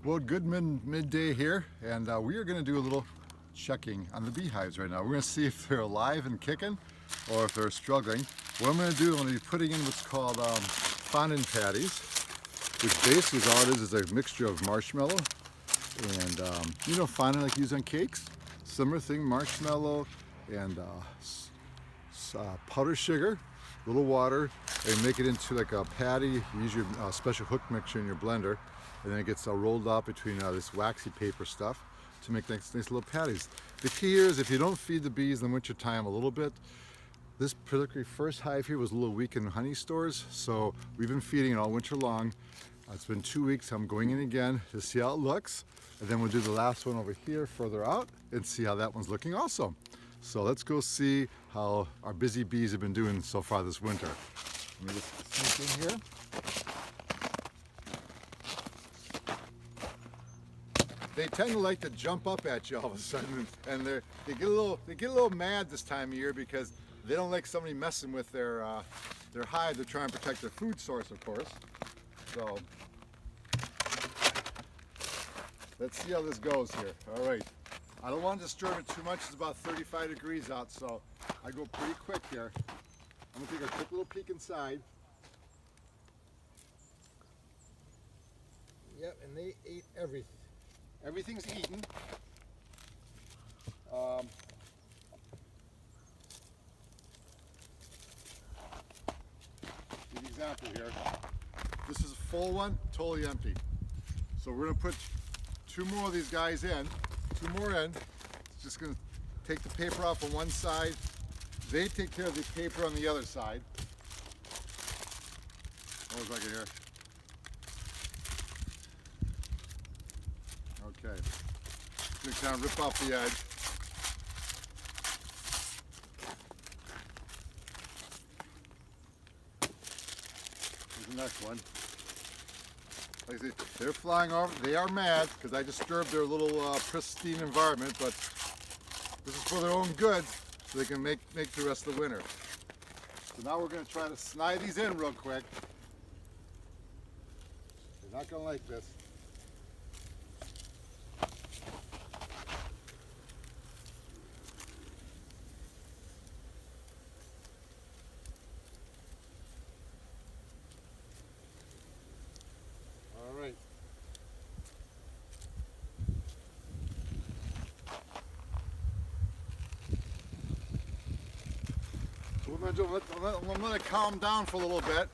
Well, good midday here, and we are going to do a little checking on the beehives right now. We're going to see if they're alive and kicking, or if they're struggling. What I'm going to do, I'm going to be putting in what's called fondant patties, which basically is all it is a mixture of marshmallow and fondant like used on cakes. Similar thing, marshmallow and powdered sugar, a little water, and make it into like a patty. You use your special hook mixture in your blender, and then it gets rolled out between this waxy paper stuff to make nice little patties. The key here is if you don't feed the bees in the winter time a little bit, this particularly first hive here was a little weak in honey stores, so we've been feeding it all winter long. It's been 2 weeks. I'm going in again to see how it looks, and then we'll do the last one over here further out and see how that one's looking also. So let's go see how our busy bees have been doing so far this winter. Let me just sneak in here. They tend to like to jump up at you all of a sudden, and they get a little mad this time of year because they don't like somebody messing with their hive. They're trying to protect their food source, of course. So let's see how this goes here. All right. I don't want to disturb it too much. It's about 35 degrees out, so I go pretty quick here. I'm going to take a quick little peek inside. Yep, and they ate everything. Everything's eaten. Give you an example here. This is a full one, totally empty. So we're going to put 2 more of these guys in. 2 more in. It's just going to take the paper off on one side. They take care of the paper on the other side. What was I here? Okay. Just kind of rip off the edge. Here's the next one. Like I say, they're flying over. They are mad because I disturbed their little pristine environment, but this is for their own good, so they can make the rest of the winter. So now we're going to try to snide these in real quick. They're not going to like this. All right. So what I'm going to do, I'm going to let it calm down for a little bit.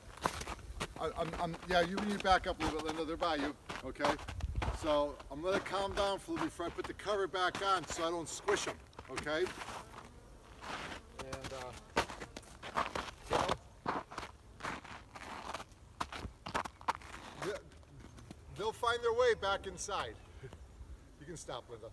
Yeah, you need to back up a little bit, Linda. They're by you, okay? So I'm going to let it calm down for a little bit before I put the cover back on so I don't squish them, okay? And, they'll find their way back inside. You can stop, Linda.